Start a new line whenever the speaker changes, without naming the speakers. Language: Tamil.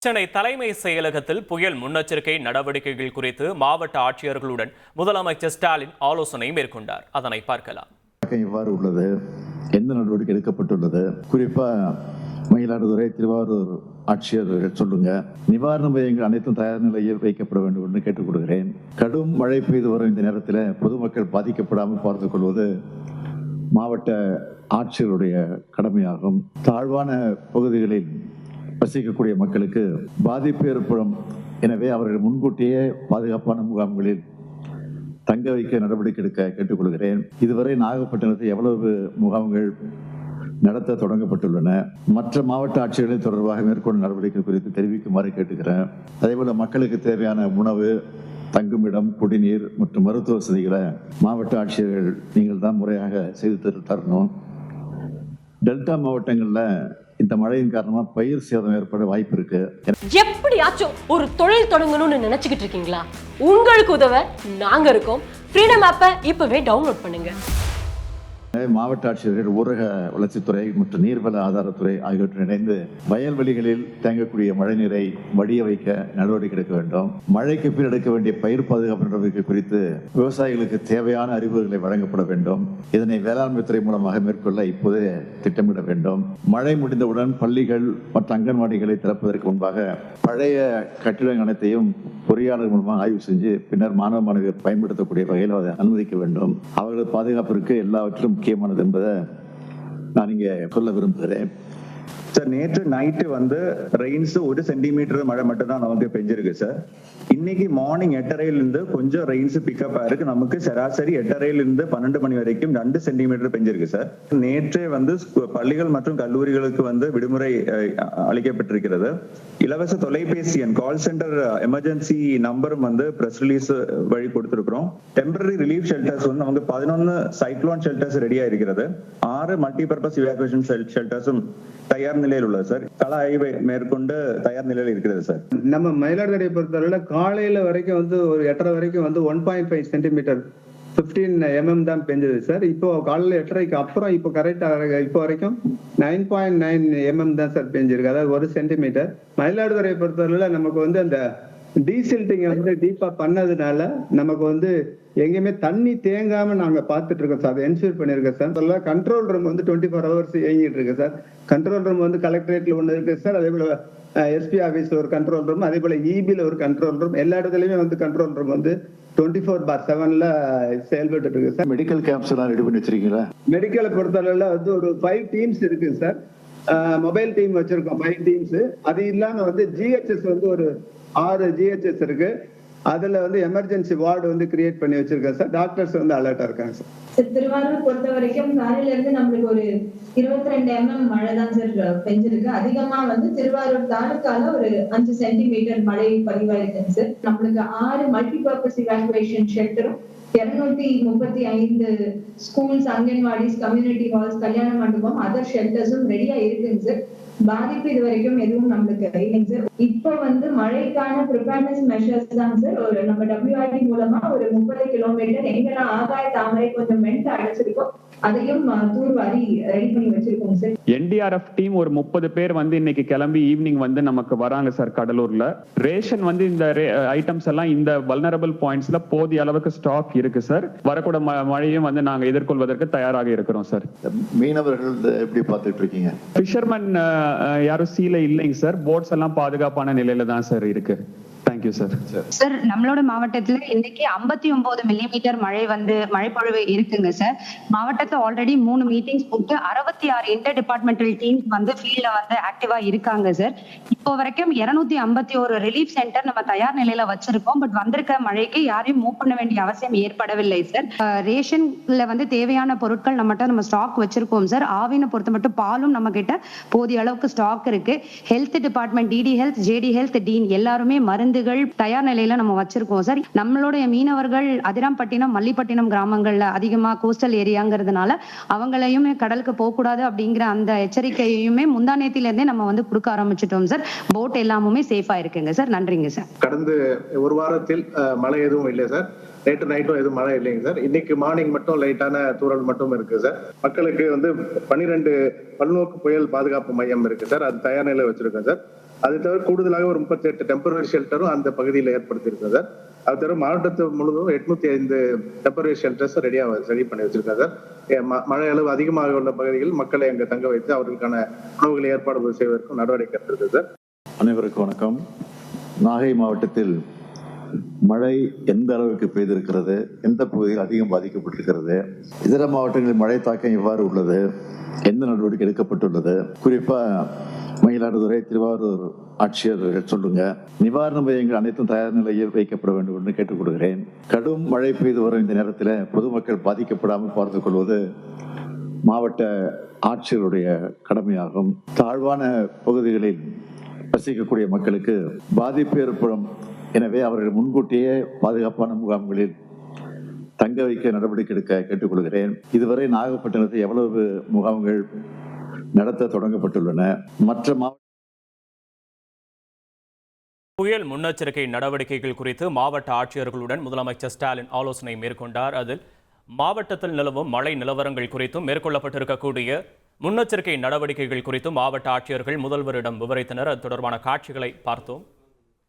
சென்னை தலைமை செயலகத்தில் புயல் முன்னெச்சரிக்கை நடவடிக்கைகள் குறித்து மாவட்ட ஆட்சியர்களுடன் முதலமைச்சர் ஸ்டாலின் ஆலோசனை மேற்கொண்டார். அதனை பார்க்கலாம்.
எவ்வாறு உள்ளது, எந்த நடவடிக்கை எடுக்கப்பட்டுள்ளது, குறிப்பா மயிலாடுதுறை, திருவாரூர் ஆட்சியர்கள் சொல்லுங்க. நிவாரண மையங்கள் அனைத்தும் தயார் நிலையில் வைக்கப்பட வேண்டும் என்று கேட்டுக் கொள்கிறேன். கடும் மழை பெய்து வரும் இந்த நேரத்தில் பொதுமக்கள் பாதிக்கப்படாமல் பார்த்துக் கொள்வது மாவட்ட ஆட்சியருடைய கடமையாகும். தாழ்வான பகுதிகளில் வசிக்கக்கூடிய மக்களுக்கு பாதிப்பு ஏற்படும். எனவே அவர்கள் முன்கூட்டியே பாதுகாப்பான முகாம்களில் தங்க வைக்க நடவடிக்கை எடுக்க கேட்டுக்கொள்கிறேன். இதுவரை நாகப்பட்டினத்தில் எவ்வளவு முகாம்கள் நடத்த தொடங்கப்பட்டுள்ளன, மற்ற மாவட்ட ஆட்சியர்களின் தொடர்பாக மேற்கொண்ட நடவடிக்கை குறித்து தெரிவிக்குமாறு கேட்டுக்கிறேன். அதேபோல மக்களுக்கு தேவையான உணவு, தங்குமிடம், குடிநீர் மற்றும் மருத்துவ வசதிகளை மாவட்ட ஆட்சியர்கள் நீங்கள் தான் முறையாக செய்து தரணும். டெல்டா மாவட்டங்களில் இந்த மழையின் காரணமா பயிர் சேதம் ஏற்பட வாய்ப்பு இருக்கு.
எப்படியாச்சும் ஒரு தொழில் தொடங்கணும்னு நினைச்சுக்கிட்டு இருக்கீங்களா? உங்களுக்கு உதவ நாங்க இருக்கோம். ஃப்ரீடம் ஆப்பை இப்பவே டவுன்லோட் பண்ணுங்க.
மாவட்ட ஆட்சியர்கள் ஊரக வளர்ச்சித்துறை மற்றும் நீர்வள ஆதாரத்துறை ஆகியவற்றுடன் இணைந்து வயல்வெளிகளில் தேங்கக்கூடிய மழைநீரை வடிய வைக்க நடவடிக்கை எடுக்க வேண்டும். மழைக்கு பின் எடுக்க வேண்டிய பயிர் பாதுகாப்பு நடவடிக்கை குறித்து விவசாயிகளுக்கு தேவையான அறிவுரைகளை வழங்கப்பட வேண்டும். இதனை வேளாண்மை துறை மூலமாக மேற்கொள்ள இப்போதே திட்டமிட வேண்டும். மழை முடிந்தவுடன் பள்ளிகள் மற்றும் அங்கன்வாடிகளை திறப்பதற்கு முன்பாக பழைய கட்டிடங்கள் அனைத்தையும் பொறியாளர் மூலமாக ஆய்வு செஞ்சு பின்னர் மாணவ மாணவியர் பயன்படுத்தக்கூடிய வகையில் அதை அனுமதிக்க வேண்டும். அவர்களது பாதுகாப்பிற்கு எல்லாவற்றிலும் முக்கியமானது என்பதை நான் இங்கே சொல்ல விரும்புகிறேன்.
சார், நேற்று நைட்டு ரெயின்ஸ் 1 சென்டிமீட்டர் மழை மட்டும் தான் நமக்கு பெஞ்சிருக்கு சார். இன்னைக்கு மார்னிங் 8:30 கொஞ்சம் ரெயின்ஸ் பிக்கப் ஆயிருக்கு. நமக்கு சராசரி 8:30 12 மணி வரைக்கும் 2 சென்டிமீட்டர் பெஞ்சிருக்கு சார். நேற்றே பள்ளிகள் மற்றும் கல்லூரிகளுக்கு விடுமுறை அளிக்கப்பட்டிருக்கிறது. இலவச தொலைபேசி எண் கால் சென்டர் எமர்ஜென்சி நம்பரும் பிரஸ் ரிலீஸ் வழி கொடுத்திருக்கிறோம். டெம்பரரி ரிலீஃப் ஷெல்டர்ஸ் நமக்கு 11 சைக்ளோன் ஷெல்டர்ஸ் ரெடியா இருக்கிறது. 6 மல்டிபர்பஸ் இவாக்குவேஷன் ஷெல்டர்ஸும் தயார் நிலையில் உள்ளது சார். கள ஆய்வை மேற்கொண்டு தயார் நிலையில் இருக்கிறது சார்.
நம்ம மயிலாடுதுறை பொறுத்தவரை காலையில வரைக்கும் ஒரு 8:30 வரைக்கும் 1.5 சென்டிமீட்டர் 15 mm தான் பெஞ்சது சார். இப்போ காலையில 8:30க்கு அப்புறம் இப்போ கரெக்டா இப்போ வரைக்கும் 9.9 mm தான் சார் பெஞ்சிருக்கு, அதாவது 1 சென்டிமீட்டர். மயிலாடுதுறை பொறுத்தவரை நமக்கு அந்த டீசில்ட்டிங் டீப்பா பண்ணதுனால நமக்கு எங்கேயுமே தண்ணி தேங்காம நாங்க பாத்துட்டு இருக்கோம் சார். அதை என்ஷூர் பண்ணிருக்கோம் சார். கண்ட்ரோல் ரூம் 24 hours இயங்கிட்டு இருக்கு சார். கண்ட்ரோல் ரூம் கலெக்டரேட்ல ஒண்ணு இருக்கு சார். அதே போல எஸ்பி ஆபீஸ்ல ஒரு கண்ட்ரோல் ரூம், அதே போல இபில ஒரு கண்ட்ரோல் ரூம், எல்லா இடத்துலயுமே கண்ட்ரோல் ரூம் 24/7 செயல்பட்டு இருக்கு சார்.
மெடிக்கல் கேம்ப்ஸ் எல்லாம் ரெடி பண்ணி வச்சிருக்கீங்களா?
மெடிக்கலை பொறுத்தளவுல ஒரு 5 டீம்ஸ் இருக்கு சார். மொபைல் டீம் வச்சிருக்கோம் 5 டீம்ஸ். அது இல்லாம ஜிஹெச்எஸ் ஒரு 6 ஜிஹெச்எஸ் இருக்கு. அதுல எமர்ஜென்சி வார்டு கிரியேட் பண்ணி வச்சிருக்கேன் சார். டாக்டர்ஸ் அலர்ட்டா இருக்காங்க சார்.
திருவாரூர் பொறுத்த வரைக்கும் காலையில இருந்து நம்மளுக்கு ஒரு 22 mm மழை தான் சார் பெஞ்சிருக்கு. அதிகமா திருவாரூர் தாலுக்கால ஒரு 5 சென்டிமீட்டர் மழை பதிவாயிருக்கு சார். நம்மளுக்கு 6 மல்டிபர்பஸ் இவாக்குவேஷன் ஷெல்டரும் 235 ஸ்கூல்ஸ், அங்கன்வாடிஸ், கம்யூனிட்டி ஹால்ஸ், கல்யாண மண்டபம், அதர் ஷெல்டர்ஸும் ரெடியா இருக்குங்க சார். பாதிப்பு இது வரைக்கும் எதுவும் நம்மளுக்கு இல்லைங்க சார். இப்ப மழைக்கான ப்ரிப்பேர்னஸ் மெஷர்ஸ் தான் சார். நம்ம WRD மூலமா ஒரு 30 கிலோமீட்டர் எங்கெல்லாம் ஆகாய தாமரை கொஞ்சம் மென்ட் அடைச்சிருக்கோம் அதையும் தூர்வாரி ரெடி பண்ணி வச்சிருக்கோம் சார்.
NDRF டீம் ஒரு 30 பேர் இன்னைக்கு கிளம்பி ஈவினிங் நமக்கு வராங்க சார். கடலூர்ல ரேஷன் இந்த ஐட்டம்ஸ் எல்லாம் இந்த வல்னரபிள் பாயிண்ட்ஸ்ல போதிய அளவுக்கு ஸ்டாக் இருக்கு சார். வரக்கூட மழையும் நாங்க எதிர்கொள்வதற்கு தயாராக இருக்கிறோம் சார்.
மீனவர்கள் எப்படி பார்த்துட்டு இருக்கீங்க?
ஃபிஷர்மேன் யாரும் சீல இல்லைங்க சார். போட்ஸ் எல்லாம் பாதுகாப்பான நிலையில தான் சார் இருக்கு. Thank you sir.
சார், நம்மளோட மாவட்டத்துல இன்னைக்கு 59 மில்லிமீட்டர் மழைப்பொழிவு இருக்குங்க சார். மாவட்டத்துல ஆல்ரெடி 3 மீட்டிங்ஸ் போட்டு 66 இன்டர் டிபார்ட்மெண்டல் டீம்ஸ் ஃபீல்ட்ல ஆக்டிவா இருக்காங்க சார். இப்போ வரைக்கும் 251 ரிலீஃப் சென்டர் நம்ம தயார் நிலையில வச்சிருக்கோம். பட் வந்திருக்க மழைக்கு யாரையும் மூவ் பண்ண வேண்டிய அவசியம் ஏற்படவில்லை சார். ரேஷன்ல தேவையான பொருட்கள் நம்ம ஸ்டாக் வச்சிருக்கோம் சார். ஆவினை பொறுத்த மட்டும் பாலும் நம்ம கிட்ட போதிய அளவுக்கு ஸ்டாக் இருக்கு. Health department, DD health, JD health, dean எல்லாருமே மருந்துகள் தயார் நிலையில நம்ம வச்சிருக்கோம் சார். நம்மளுடைய மீனவர்கள் அதிராம்பட்டினம், மல்லிப்பட்டினம் கிராமங்கள்ல அதிகமா கோஸ்டல் ஏரியாங்கிறதுனால அவங்களையுமே கடலுக்கு போக கூடாது அப்படிங்கிற அந்த எச்சரிக்கையுமே முந்தானேத்தில இருந்தே நம்ம கொடுக்க ஆரம்பிச்சிட்டோம் சார். போட் எல்லாமே சேஃபா இருக்குங்க சார். நன்றிங்க சார்.
கடந்த ஒரு வாரத்தில் மழை எதுவும் இல்லை சார். நேற்று நைட்டும் எதுவும் மழை இல்லைங்க சார். இன்னைக்கு மார்னிங் மட்டும் லைட்டான தூறல் மட்டும் இருக்கு சார். மக்களுக்கு 12 பல்நோக்கு புயல் பாதுகாப்பு மையம் இருக்கு சார். அது தயார் நிலையில் வச்சிருக்கோம் சார். அது தவிர கூடுதலாக ஒரு 38 டெம்பரரி ஷெல்டரும் அந்த பகுதியில் ஏற்படுத்தியிருக்கோம் சார். அது தவிர மாவட்டத்து முழுவதும் 805 டெம்பரரி ஷெல்டர்ஸ் ரெடி பண்ணி வச்சிருக்கோம் சார். மழை அளவு அதிகமாக உள்ள பகுதிகளில் மக்களை அங்கே தங்க வைத்து அவர்களுக்கான உணவுகளை ஏற்பாடு செய்வதற்கும் நடவடிக்கை எடுத்திருக்கு சார்.
அனைவருக்கும் வணக்கம். நாகை மாவட்டத்தில் மழை எந்த அளவுக்கு பெய்திருக்கிறது, எந்த பகுதியில் அதிகம் பாதிக்கப்பட்டிருக்கிறது, இதர மாவட்டங்களில் மழை தாக்கம் எவ்வாறு உள்ளது, எந்த நடவடிக்கை எடுக்கப்பட்டுள்ளது, குறிப்பா மயிலாடுதுறை, திருவாரூர் ஆட்சியர்கள் சொல்லுங்க. நிவாரண மையங்கள் அனைத்தும் தயார் நிலையில் வைக்கப்பட வேண்டும் என்று கேட்டுக் கொள்கிறேன். கடும் மழை பெய்து வரும் இந்த நேரத்தில் பொதுமக்கள் பாதிக்கப்படாமல் பார்த்துக் கொள்வது மாவட்ட ஆட்சியருடைய கடமையாகும். தாழ்வான பகுதிகளில் வசிக்கக்கூடிய மக்களுக்கு பாதிப்பு ஏற்படும். எனவே அவர்கள் முன்கூட்டியே பாதுகாப்பான முகாம்களில் தங்க வைக்க நடவடிக்கை எடுக்க கேட்டுக்கொள்கிறேன். இதுவரை நாகப்பட்டினத்தில் எவ்வளவு முகாம்கள் நடத்த தொடங்கப்பட்டுள்ளன? மற்ற
புயல் முன்னெச்சரிக்கை நடவடிக்கைகள் குறித்து மாவட்ட ஆட்சியர்களுடன் முதலமைச்சர் ஸ்டாலின் ஆலோசனை மேற்கொண்டார். அதில் மாவட்டத்தில் நிலவும் மழை நிலவரங்கள் குறித்தும் மேற்கொள்ளப்பட்டிருக்கக்கூடிய முன்னெச்சரிக்கை நடவடிக்கைகள் குறித்தும் மாவட்ட ஆட்சியர்கள் முதல்வரிடம் விவரித்தனர். அது தொடர்பான காட்சிகளை பார்த்தோம்.